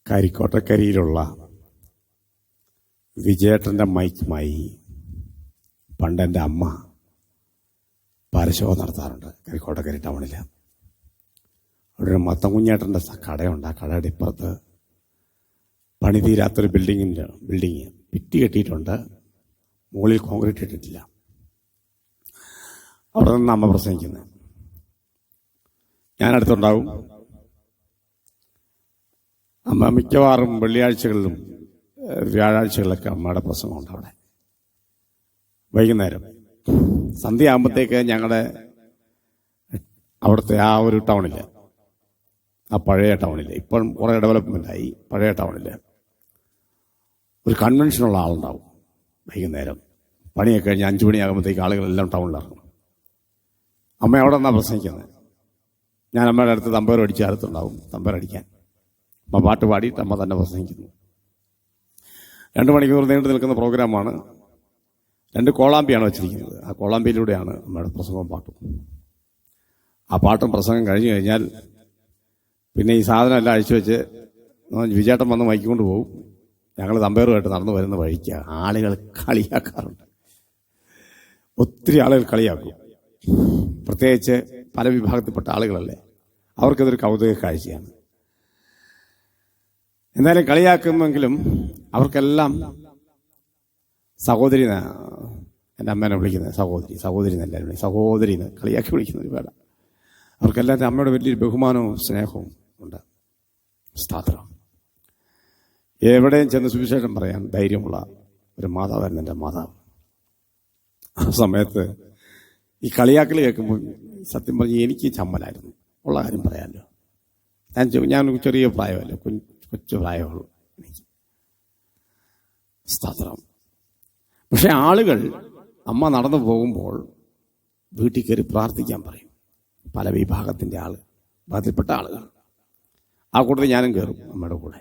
കരിക്കോട്ടക്കരിയിലുള്ള വിജയേട്ടൻ്റെ മൈക്കുമായി പണ്ടെൻ്റെ അമ്മ പരശോ നടത്താറുണ്ട് കരിക്കോട്ടക്കരി ടൗണിൽ. അവിടെ ഒരു മത്തം കുഞ്ഞേട്ടൻ്റെ കടയുണ്ട്. ആ കടയുടെ ഇപ്പുറത്ത് പണി തീരാത്തൊരു ബിൽഡിങ് ഭിത്തി കെട്ടിയിട്ടുണ്ട്. മുകളിൽ കോൺക്രീറ്റ് ഇട്ടിട്ടില്ല. അവിടെ നിന്ന് അമ്മ പ്രസംഗിക്കുന്നത്. ഞാനടുത്തുണ്ടാവും. അമ്മ മിക്കവാറും വെള്ളിയാഴ്ചകളിലും വ്യാഴാഴ്ചകളിലൊക്കെ അമ്മയുടെ പ്രസംഗമുണ്ട് അവിടെ. വൈകുന്നേരം സന്ധ്യയാകുമ്പോഴത്തേക്ക് ഞങ്ങളുടെ അവിടുത്തെ ആ ഒരു ടൗണിൽ, ആ പഴയ ടൗണിൽ, ഇപ്പം കുറേ ഡെവലപ്മെൻ്റായി, പഴയ ടൗണിൽ ഒരു കൺവെൻഷനുള്ള ആളുണ്ടാവും. വൈകുന്നേരം പണിയൊക്കെ കഴിഞ്ഞ് 5 മണിയാകുമ്പോഴത്തേക്ക് ആളുകളെല്ലാം ടൗണിലിറങ്ങും. അമ്മ അവിടെ നിന്നാണ് പ്രസംഗിക്കുന്നത്. ഞാൻ അമ്മയുടെ അടുത്ത് തമ്പേറടിച്ച് അടുത്തുണ്ടാവും, തമ്പേറടിക്കാൻ. അമ്മ പാട്ട് പാടിയിട്ട് അമ്മ തന്നെ പ്രസംഗിക്കുന്നു. 2 മണിക്കൂർ നീണ്ടു നിൽക്കുന്ന പ്രോഗ്രാമാണ്. 2 കോളാമ്പിയാണ് വെച്ചിരിക്കുന്നത്. ആ കോളാമ്പിയിലൂടെയാണ് അമ്മയുടെ പ്രസംഗവും പാട്ടും. ആ പാട്ടും പ്രസംഗം കഴിഞ്ഞു കഴിഞ്ഞാൽ പിന്നെ ഈ സാധനം എല്ലാം അഴിച്ചു വെച്ച് വിജയേട്ടൻ വന്ന് മൈക്കൊണ്ട് പോകും. ഞങ്ങൾ തമ്പേറുമായിട്ട് നടന്നു വരുന്ന വഴിക്ക് ആളുകൾ കളിയാക്കാറുണ്ട്. ഒത്തിരി ആളുകൾ കളിയാക്കും. പ്രത്യേകിച്ച് പല വിഭാഗത്തിൽപ്പെട്ട ആളുകളല്ലേ, അവർക്കതൊരു കൗതുക കാഴ്ചയാണ്. എന്നാലും കളിയാക്കുമെങ്കിലും അവർക്കെല്ലാം സഹോദരി, എൻ്റെ അമ്മേനെ വിളിക്കുന്നത് സഹോദരി എന്നല്ലാരും സഹോദരി എന്ന് കളിയാക്കി വിളിക്കുന്നത് വേണ്ട. അവർക്കെല്ലാം എൻ്റെ അമ്മയുടെ വലിയൊരു ബഹുമാനവും സ്നേഹവും ഉണ്ട്. സ്തോത്രം. എവിടെയും ചെന്ന് സുവിശേഷം പറയാൻ ധൈര്യമുള്ള ഒരു മാതാവായിരുന്നു എൻ്റെ മാതാവ്. ആ സമയത്ത് ഈ കളിയാക്കൽ കേൾക്കുമ്പോൾ സത്യം പറഞ്ഞ് എനിക്ക് ചമ്മലായിരുന്നു. ഉള്ള കാര്യം പറയാമല്ലോ. ഞാൻ ചെറിയ പ്രായമല്ലോ, കൊച്ചു പ്രായമുള്ളൂ എനിക്ക്. സ്തോത്രം. പക്ഷെ ആളുകൾ അമ്മ നടന്നു പോകുമ്പോൾ വീട്ടിൽ കയറി പ്രാർത്ഥിക്കാൻ പറയും. പല വിഭാഗത്തിൽപ്പെട്ട ആളുകൾ. ആ കൂട്ടത്തിൽ ഞാനും കയറും അമ്മയുടെ കൂടെ.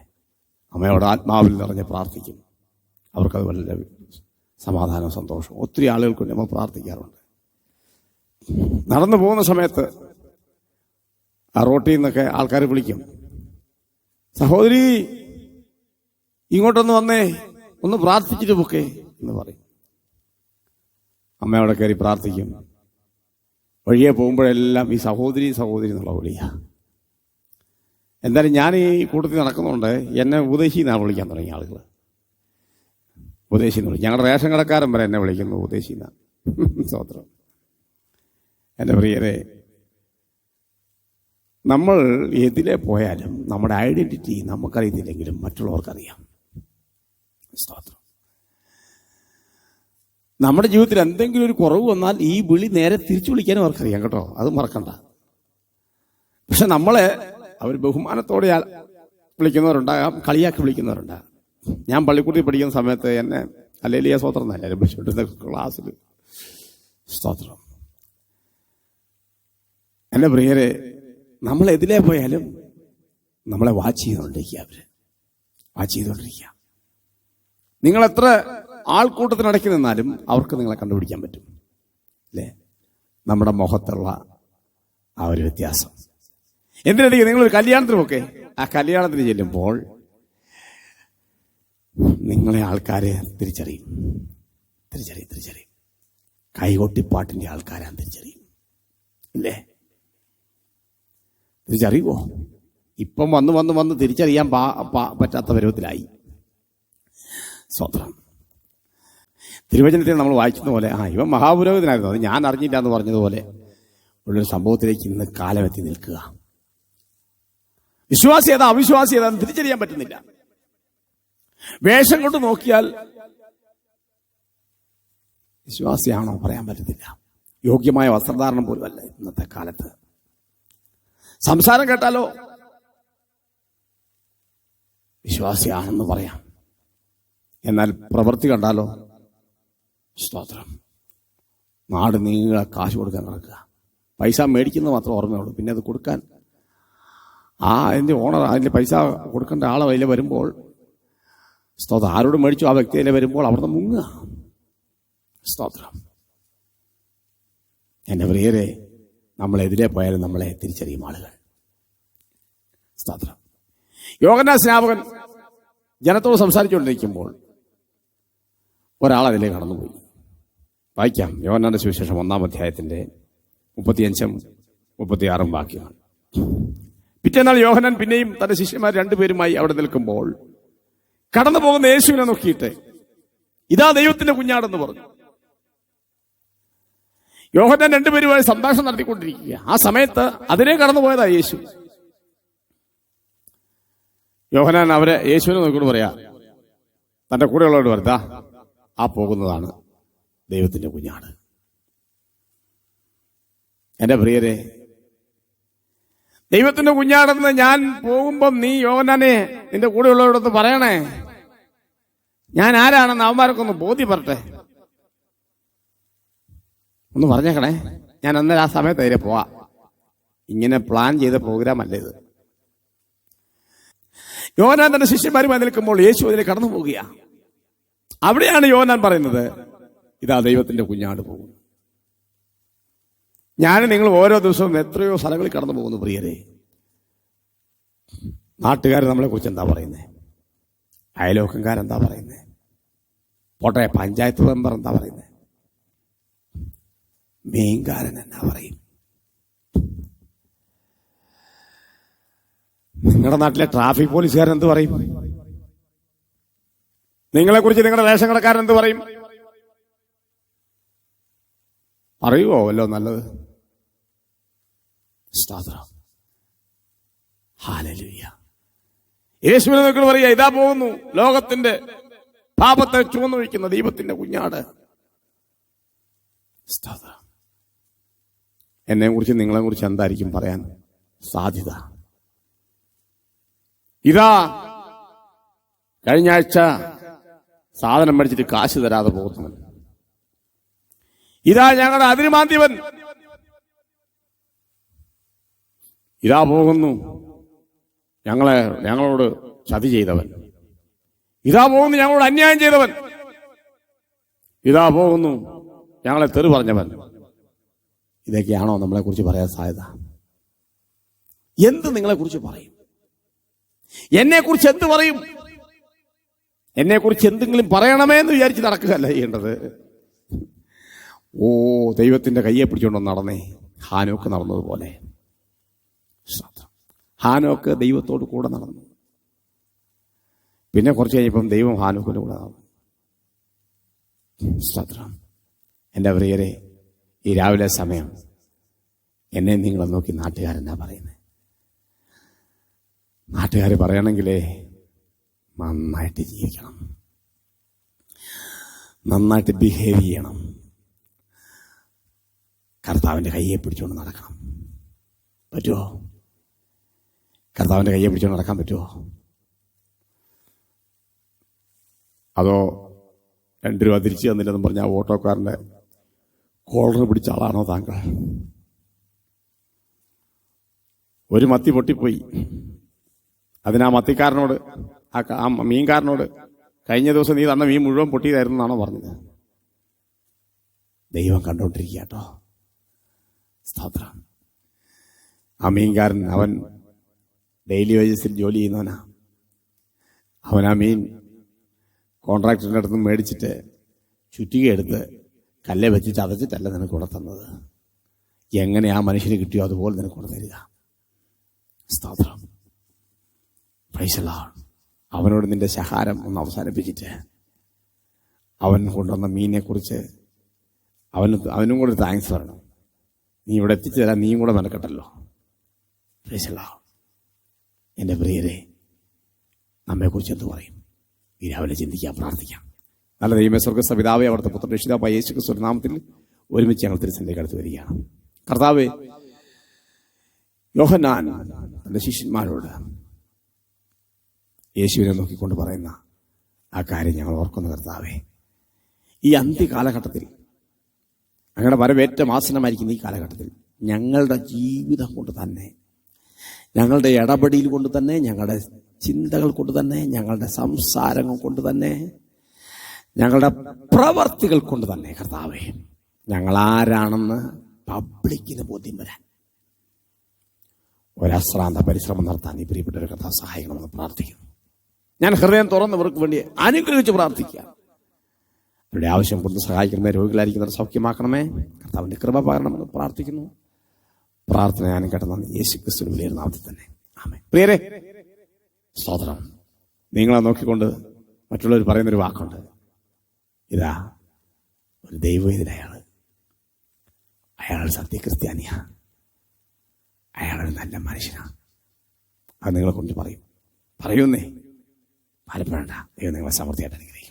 അമ്മയോട് ആത്മാവിൽ നിറഞ്ഞ് പ്രാർത്ഥിക്കും. അവർക്കത് വളരെ സമാധാനം, സന്തോഷം. ഒത്തിരി ആളുകൾക്ക് വേണ്ടി അമ്മ പ്രാർത്ഥിക്കാറുണ്ട്. നടന്നു പോകുന്ന സമയത്ത് ആ റോട്ടിൽ നിന്നൊക്കെ ആൾക്കാർ വിളിക്കും, സഹോദരി ഇങ്ങോട്ടൊന്ന് വന്നേ, ഒന്ന് പ്രാർത്ഥിച്ചിട്ട് പോക്കേ എന്ന് പറയും. അമ്മയോടെ കയറി പ്രാർത്ഥിക്കും. വഴിയെ പോകുമ്പോഴെല്ലാം ഈ സഹോദരി എന്നുള്ള വിളിയാ. എന്തായാലും ഞാൻ ഈ കൂട്ടത്തിൽ നടക്കുന്നുണ്ട്. എന്നെ ഉപദേശി എന്നാണ് വിളിക്കാൻ തുടങ്ങിയ ആളുകൾ. ഉപദേശി എന്ന് വിളിക്കും. ഞങ്ങളുടെ റേഷൻ കടക്കാരൻ വരെ എന്നെ വിളിക്കുന്നു ഉപദേശി എന്നാണ്. സ്തോത്രം. എൻ്റെ പ്രിയരെ, നമ്മൾ എതിലെ പോയാലും നമ്മുടെ ഐഡന്റിറ്റി നമുക്കറിയത്തില്ലെങ്കിലും മറ്റുള്ളവർക്കറിയാം. സ്തോത്രം. നമ്മുടെ ജീവിതത്തിൽ എന്തെങ്കിലും ഒരു കുറവ് വന്നാൽ ഈ വിളി നേരെ തിരിച്ചു വിളിക്കാനും അവർക്കറിയാം കേട്ടോ, അത് മറക്കണ്ട. പക്ഷെ നമ്മളെ അവർ ബഹുമാനത്തോടെ വിളിക്കുന്നവരുണ്ടാകാം, കളിയാക്കി വിളിക്കുന്നവരുണ്ടാകാം. ഞാൻ പള്ളിക്കൂടത്തിൽ പഠിക്കുന്ന സമയത്ത് എന്നെ ഹല്ലേലൂയ സ്തോത്രം എന്നല്ല വിളിച്ചുകൊണ്ടിരുന്ന ക്ലാസ്സിൽ. സ്തോത്രം. എൻ്റെ പ്രിയരെ, നമ്മൾ എതിലേ പോയാലും നമ്മളെ വാച്ച് ചെയ്തുകൊണ്ടിരിക്കുക. നിങ്ങൾ എത്ര ആൾക്കൂട്ടത്തിനടക്കി നിന്നാലും അവർക്ക് നിങ്ങളെ കണ്ടുപിടിക്കാൻ പറ്റും അല്ലേ? നമ്മുടെ മുഖത്തുള്ള ആ ഒരു വ്യത്യാസം. എന്തിനടിക്കുക, നിങ്ങളൊരു കല്യാണത്തിനുമൊക്കെ ആ കല്യാണത്തിന് ചെല്ലുമ്പോൾ നിങ്ങളെ ആൾക്കാരെ തിരിച്ചറിയും. കൈകൊട്ടിപ്പാട്ടിന്റെ ആൾക്കാരാൻ തിരിച്ചറിയും ഇല്ലേ? തിരിച്ചറിയുമോ? ഇപ്പം വന്ന് തിരിച്ചറിയാൻ പറ്റാത്ത പരുവത്തിലായി. സ്വത്രം. തിരുവചനത്തിൽ നമ്മൾ വായിക്കുന്ന പോലെ ഇവൻ മഹാപുരോഹിതനായിരുന്നു, അത് ഞാൻ അറിഞ്ഞില്ല എന്ന് പറഞ്ഞതുപോലെ ഉള്ളൊരു സംഭവത്തിലേക്ക് ഇന്ന് കാലമെത്തി നിൽക്കുക. വിശ്വാസി ഏതാ അവിശ്വാസി ഏതാന്ന് തിരിച്ചറിയാൻ പറ്റുന്നില്ല. വേഷം കൊണ്ട് നോക്കിയാൽ വിശ്വാസിയാണോ പറയാൻ പറ്റത്തില്ല. യോഗ്യമായ വസ്ത്രധാരണം പോലും അല്ല ഇന്നത്തെ കാലത്ത്. സംസാരം കേട്ടാലോ വിശ്വാസിയാണെന്ന് പറയാം, എന്നാൽ പ്രവൃത്തി കണ്ടാലോ സ്തോത്രം. നാട് നീളെ കാശ് കൊടുക്കാൻ നടക്കുക. പൈസ മേടിക്കുന്നത് മാത്രം ഓർമ്മയുള്ളൂ, പിന്നെ അത് കൊടുക്കാൻ അതിൻ്റെ ഓണർ, അതിൻ്റെ പൈസ കൊടുക്കേണ്ട ആളെ അതിൽ വരുമ്പോൾ സ്തോത്രം ആരോട് മേടിച്ചു ആ വ്യക്തി അതിൽ വരുമ്പോൾ അവിടുന്ന് മുങ്ങുക. സ്തോത്രം. എൻ്റെ പ്രിയരെ, നമ്മളെതിരെ പോയാലും നമ്മളെ തിരിച്ചറിയും ആളുകൾ. സ്തോത്രം. യോഹന്നാൻ സ്നാപകൻ ജനത്തോട് സംസാരിച്ചുകൊണ്ടിരിക്കുമ്പോൾ ഒരാൾ അതിലേക്ക് കടന്നുപോയി. വായിക്കാം. യോഹന്നാന്റെ സുവിശേഷം 1-ാം അധ്യായത്തിന്റെ 35-36 വാക്യങ്ങൾ. പിറ്റേന്നാൾ യോഹന്നാൻ പിന്നെയും തന്റെ ശിഷ്യന്മാർ 2 പേരുമായി അവിടെ നിൽക്കുമ്പോൾ കടന്നു പോകുന്ന യേശുവിനെ നോക്കിയിട്ട് ഇതാ ദൈവത്തിന്റെ കുഞ്ഞാടെന്ന് പറഞ്ഞു. യോഹന്നാൻ 2 പേരുമായി സംഭാഷണം നടത്തിക്കൊണ്ടിരിക്കുക. ആ സമയത്ത് അതിനെ കടന്നുപോയതാ യേശു. യോഹന്നാൻ യേശുവിനെ നോക്കിക്കൊണ്ട് പറയാ, തന്റെ കൂടെയുള്ളവരോട് പറഞ്ഞാ, ആ പോകുന്നതാണ് ദൈവത്തിന്റെ കുഞ്ഞാട്. എന്റെ പ്രിയരെ, ദൈവത്തിന്റെ കുഞ്ഞാടെന്ന് ഞാൻ പോകുമ്പം നീ യോഹന്നാനെ നിന്റെ കൂടെയുള്ളവരോടൊന്ന് പറയണേ, ഞാൻ ആരാണെന്ന് അവന്മാർക്കൊന്ന് ബോധ്യപ്പെടട്ടെ, ഒന്ന് പറഞ്ഞേക്കണേ. ഞാൻ അന്നേരം ആ സമയത്ത് അതിലെ പോവാ. ഇങ്ങനെ പ്ലാൻ ചെയ്ത പ്രോഗ്രാം അല്ല ഇത്. യോഹന്നാൻ തന്റെ ശിഷ്യന്മാരുമായി നിൽക്കുമ്പോൾ യേശു അതിനെ കടന്നു പോകുക. അവിടെയാണ് യോഹന്നാൻ പറയുന്നത്, ഇതാ ദൈവത്തിന്റെ കുഞ്ഞാട് പോകും. ഞാൻ നിങ്ങൾ ഓരോ ദിവസവും എത്രയോ സ്ഥലങ്ങളിൽ കടന്നു പോകുന്നു പ്രിയരെ. നാട്ടുകാർ നമ്മളെ കുറിച്ച് എന്താ പറയുന്നത്? അയലോക്കംകാരെന്താ പറയുന്നത്? പോട്ടെ, പഞ്ചായത്ത് മെമ്പർ എന്താ പറയുന്നത്? മീൻകാരൻ എന്നാ പറയും? നിങ്ങളുടെ നാട്ടിലെ ട്രാഫിക് പോലീസുകാരൻ എന്ത് പറയും? നിങ്ങളെക്കുറിച്ച് നിങ്ങളുടെ റേഷൻ കടക്കാരൻ എന്ത് പറയും? അറിയുമോ വല്ലോ നല്ലത്? സ്തോത്രം, ഹല്ലേലൂയ. യേശുവിനെ നോക്കി പറയാ, ഇതാ പോകുന്നു ലോകത്തിന്റെ പാപത്തെ ചുമന്നൊഴിക്കുന്ന ദൈവത്തിന്റെ കുഞ്ഞാട്. സ്തോത്രം. എന്നെ കുറിച്ച് നിങ്ങളെ കുറിച്ച് എന്തായിരിക്കും പറയാൻ സാധ്യത? ഇതാ കഴിഞ്ഞ ആഴ്ച സാധനം മേടിച്ചിട്ട് കാശ് തരാതെ പോകുന്നവൻ, ഇതാ ഞങ്ങളുടെ അതിരുമാന്തിയവൻ, ഇതാ പോകുന്നു ഞങ്ങളോട് ചതി ചെയ്തവൻ, ഇതാ പോകുന്നു ഞങ്ങളോട് അന്യായം ചെയ്തവൻ, ഇതാ പോകുന്നു ഞങ്ങളെ തെറി പറഞ്ഞവൻ. ഇതൊക്കെയാണോ നമ്മളെ കുറിച്ച് പറയാൻ സാധ്യത? എന്ത് നിങ്ങളെ കുറിച്ച് പറയും? എന്നെ കുറിച്ച് എന്ത് പറയും? എന്നെ കുറിച്ച് എന്തെങ്കിലും പറയണമേ എന്ന് വിചാരിച്ച് നടക്കുകയല്ല ചെയ്യേണ്ടത്. ഓ, ദൈവത്തിന്റെ കയ്യെ പിടിച്ചുകൊണ്ട് നടന്നേ, ഹാനോക്ക് നടന്നതുപോലെ. ഹാനോക്ക് ദൈവത്തോട് കൂടെ നടന്നു. പിന്നെ കുറച്ച് കഴിഞ്ഞപ്പം ദൈവം ഹാനോക്കിന്റെ കൂടെ നടന്നു. സ്തോത്രം. എന്റെ പ്രിയരെ, ഈ രാവിലെ സമയം എന്നെ നിങ്ങളെ നോക്കി നാട്ടുകാരെന്നാ പറയുന്നത്? നാട്ടുകാർ പറയണമെങ്കിലേ നന്നായിട്ട് ജീവിക്കണം, നന്നായിട്ട് ബിഹേവ് ചെയ്യണം, കർത്താവിന്റെ കയ്യെ പിടിച്ചുകൊണ്ട് നടക്കണം. പറ്റുമോ? കർത്താവിന്റെ കയ്യെ പിടിച്ചുകൊണ്ട് നടക്കാൻ പറ്റുമോ? അതോ 2 രൂപ തിരിച്ചു തന്നില്ലെന്ന് പറഞ്ഞ ആ ഓട്ടോക്കാരന്റെ കോളർ പിടിച്ച ആളാണോ താങ്കൾ? ഒരു മത്തി പൊട്ടിപ്പോയി. അതിനാ മത്തിക്കാരനോട്, ആ മീൻകാരനോട്, കഴിഞ്ഞ ദിവസം നീ തന്ന മീൻ മുഴുവൻ പൊട്ടിയതായിരുന്നു എന്നാണോ പറഞ്ഞത്? ദൈവം കണ്ടോണ്ടിരിക്കുക കേട്ടോ. സ്തോത്രം. ആ മീൻകാരൻ, അവൻ ഡെയിലി വേജസിൽ ജോലി ചെയ്യുന്നവനാ. അവൻ ആ മീൻ കോൺട്രാക്ടറിന്റെ അടുത്ത് മേടിച്ചിട്ട് ചുറ്റിക എടുത്ത് കല്ലെ വെച്ച് ചതച്ചിട്ടല്ല നിനക്ക് കൂടെ തന്നത്. എങ്ങനെ ആ മനുഷ്യന് കിട്ടിയോ അതുപോലെ നിനക്ക് കൂടെ തരിക. സ്തോത്രം. Praise the Lord. അവനോട് നിന്റെ ശഹാരം ഒന്ന് അവസാനിപ്പിച്ചിട്ട് അവൻ കൊണ്ടുവന്ന മീനെ കുറിച്ച് അവനും കൂടെ താങ്ക്സ് പറയണം. നീ ഇവിടെ എത്തിച്ചു തരാൻ നീയും കൂടെ മെനക്കെട്ടല്ലോ. Praise the Lord. എന്റെ പ്രിയരെ, നമ്മെക്കുറിച്ച് എന്ത് പറയും? ഈ രാവിലെ ചിന്തിക്കാം, പ്രാർത്ഥിക്കാം. നല്ല ദൈവമേ, സ്വർഗ്ഗസ്ഥ പിതാവേ, അവിടുത്തെ പുത്രൻ രക്ഷിതാവായ യേശു ക്രിസ്തുവിന്റെ നാമത്തിൽ ഒരുമിച്ച് ഞങ്ങൾ തിരുസന്നിധിയിലേക്ക് അടുത്ത് വരികയാണ്. കർത്താവേ, യോഹന്നാൻ തന്റെ ശിഷ്യന്മാരോട് യേശുവിനെ നോക്കിക്കൊണ്ട് പറയുന്ന ആ കാര്യം ഞങ്ങൾ ഓർക്കുന്ന കർത്താവേ, ഈ അന്ത്യകാലഘട്ടത്തിൽ, ഞങ്ങളുടെ വരവേറ്റ ആസന്നമായിരിക്കുന്ന ഈ കാലഘട്ടത്തിൽ ഞങ്ങളുടെ ജീവിതം കൊണ്ട് തന്നെ, ഞങ്ങളുടെ ഇടപെടൽ കൊണ്ട് തന്നെ, ഞങ്ങളുടെ ചിന്തകൾ കൊണ്ട് തന്നെ, ഞങ്ങളുടെ സംസാരങ്ങൾ കൊണ്ട് തന്നെ, ഞങ്ങളുടെ പ്രവർത്തികൾ കൊണ്ട് തന്നെ കർത്താവേ, ഞങ്ങളാരാണെന്ന് പബ്ലിക്കിന് ബോധ്യം വരാൻ ഒരശ്രാന്ത പരിശ്രമം നടത്താൻ ഈ പ്രിയപ്പെട്ടവരെ കർത്താവ് സഹായിക്കണമെന്ന് പ്രാർത്ഥിക്കുന്നു. ഞാൻ ഹൃദയം തുറന്നവർക്ക് വേണ്ടി അനുഗ്രഹിച്ച് പ്രാർത്ഥിക്കുക. അവരുടെ ആവശ്യം കൊണ്ട് സഹായിക്കണമേ. രോഗികളായിരിക്കുന്നവർ സൗഖ്യമാക്കണമേ. കർത്താവിന്റെ കൃപ പകരണമെന്ന് പ്രാർത്ഥിക്കുന്നു. പ്രാർത്ഥന ഞാനും കേട്ടതാണ് യേശുക്രിസ്തുവിന്റെ വലിയ നാമത്തിൽ തന്നെ. ആമേൻ. പ്രിയരെ, സ്തോത്രം. നിങ്ങളെ നോക്കിക്കൊണ്ട് മറ്റുള്ളവർ പറയുന്നൊരു വാക്കുണ്ട്, ഇതാ ഒരു ദൈവവേദനയാണ്, അയാളൊരു സത്യക്രിസ്ത്യാനിയാ, അയാളൊരു നല്ല മനുഷ്യനാണ്. അത് നിങ്ങളെ കൊണ്ട് പറയൂന്നേ. ഫലപ്പെടേണ്ട. ദൈവം നിങ്ങളെ സമൃദ്ധിയായിട്ട് അനുഗ്രഹിക്കും.